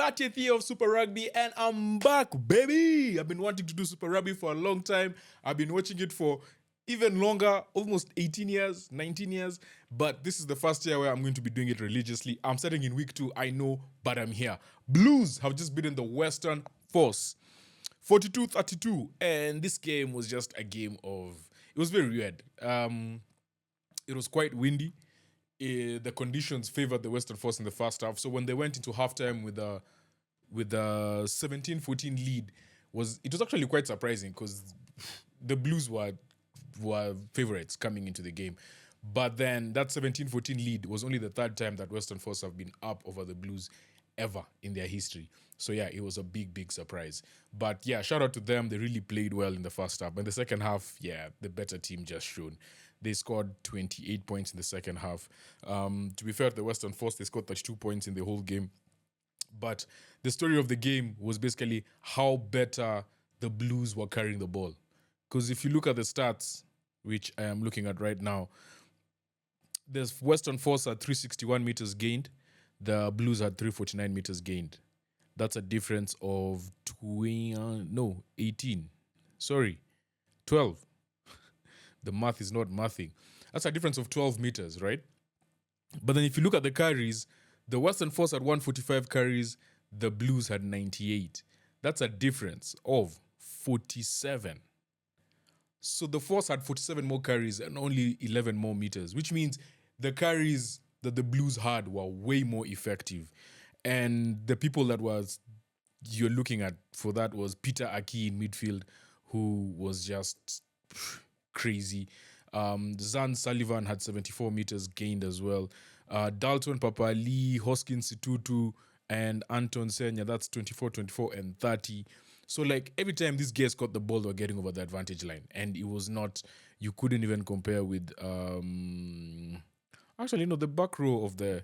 30th year of Super Rugby, and I'm back, baby. I've been wanting to do Super Rugby for a long time. I've been watching it for even longer, almost 18 years, 19 years. But this is the first year where I'm going to be doing it religiously. I'm starting in week 2, I know, but I'm here. Blues have just been in the Western Force. 42-32, and this game was just a game of... It was very weird. It was quite windy. The conditions favored the Western Force in the first half. So when they went into halftime with a 17-14 lead, it was actually quite surprising because the Blues were favorites coming into the game. But then that 17-14 lead was only the third time that Western Force have been up over the Blues ever in their history. So yeah, it was a big surprise. But yeah, shout out to them. They really played well in the first half. In the second half, yeah, the better team just shone. They scored 28 points in the second half. To be fair to the Western Force, they scored 32 points in the whole game. But the story of the game was basically how better the Blues were carrying the ball. Because if you look at the stats, which I am looking at right now, the Western Force had 361 meters gained. The Blues had 349 meters gained. That's a difference of 18. Sorry, 12. The math is not mathing. That's a difference of 12 meters, right? But then if you look at the carries, the Western Force had 145 carries, the Blues had 98. That's a difference of 47. So the Force had 47 more carries and only 11 more meters, which means the carries that the Blues had were way more effective. And the people that you're looking at for that was Peter Aki in midfield, who was just crazy. Zan Sullivan had 74 meters gained as well. Dalton Papali, Hoskins Situtu, and Anton Senya, that's 24, 24, and 30. So, like, every time these guys got the ball, they were getting over the advantage line. And it was not, you couldn't even compare with, the back row of they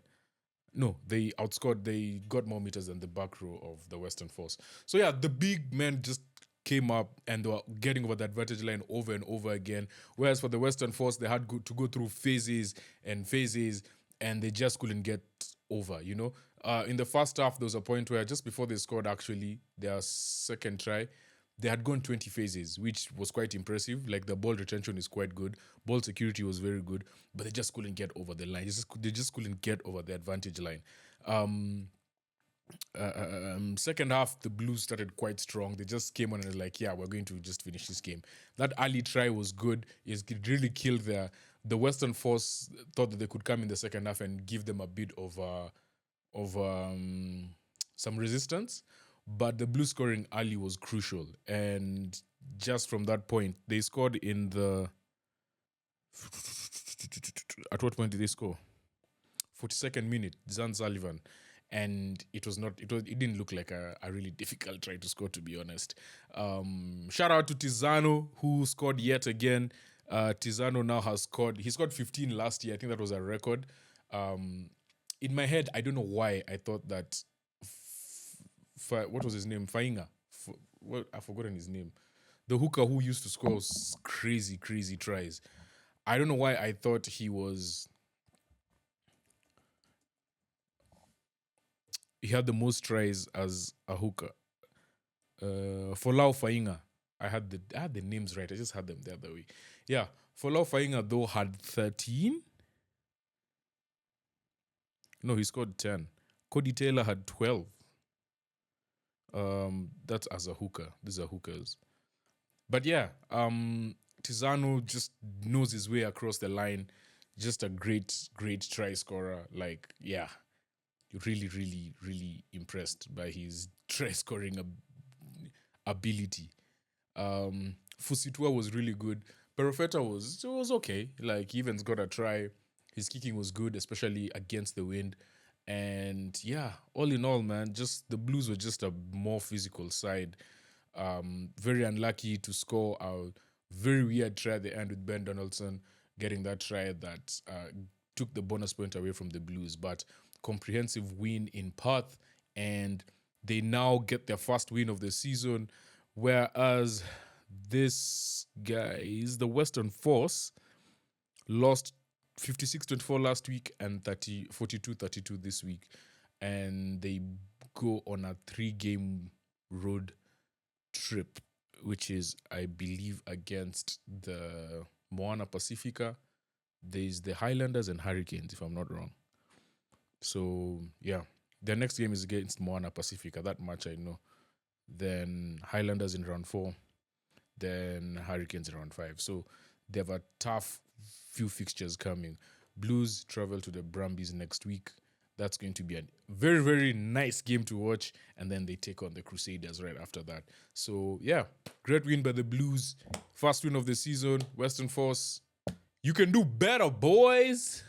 outscored, they got more meters than the back row of the Western Force. So, yeah, the big men just came up and they were getting over the advantage line over and over again. Whereas for the Western Force, they had to go through phases, and they just couldn't get over, you know. In the first half, there was a point where just before they scored, actually, their second try, they had gone 20 phases, which was quite impressive. Like, the ball retention is quite good. Ball security was very good, but they just couldn't get over the line. They just couldn't get over the advantage line. Second half, the Blues started quite strong. They just came on and were like, yeah, we're going to just finish this game. That early try was good. It really killed the Western Force. Thought that they could come in the second half and give them a bit of some resistance. But the Blues scoring early was crucial. And just from that point, they scored in the... At what point did they score? 42nd minute, Zan Sullivan. And it didn't look like a really difficult try to score, to be honest. Shout out to Tizano, who scored yet again. Tizano now has scored. He scored 15 last year. I think that was a record. In my head, I don't know why I thought that... what was his name? Fainga. I've forgotten his name. The hooker who used to score crazy tries. I don't know why I thought he had the most tries as a hooker. Folau Fainga. I had the names right. I just had them the other way. Yeah. Folau Fainga, though, had 13. No, he scored 10. Cody Taylor had 12. That's as a hooker. These are hookers. But yeah, Tizano just knows his way across the line. Just a great try scorer. Like, yeah, really impressed by his try scoring ability. Fusitua was really good. Perofeta was okay. Like, he even got a try. His kicking was good, especially against the wind. And yeah, all in all, man, just the Blues were just a more physical side. Very unlucky to score a very weird try at the end with Ben Donaldson getting that try that took the bonus point away from the Blues. But comprehensive win in Perth, and they now get their first win of the season. Whereas this guys, the Western Force, lost 56-24 last week and 42-32 this week. And they go on a 3-game road trip, which is, I believe, against the Moana Pacifica. There's the Highlanders and Hurricanes, if I'm not wrong. So, yeah. Their next game is against Moana Pacifica. That much I know. Then Highlanders in round 4. Then Hurricanes in round 5. So, they have a tough few fixtures coming. Blues travel to the Brumbies next week. That's going to be a very, very nice game to watch. And then they take on the Crusaders right after that. So, yeah, great win by the Blues. First win of the season. Western Force, you can do better, boys.